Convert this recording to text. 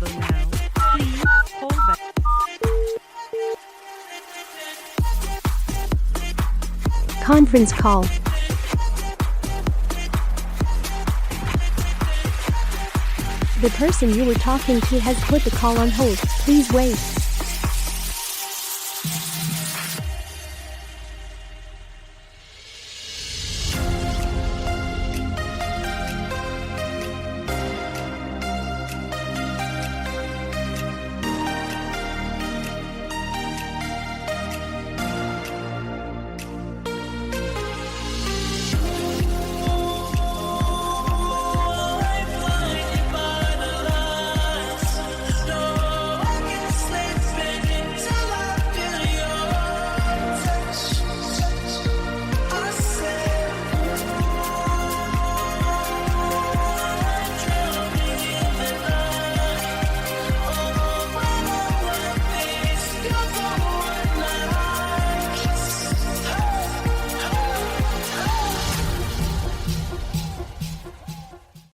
available now. Please hold back. Conference call. The person you were talking to has put the call on hold. Please wait.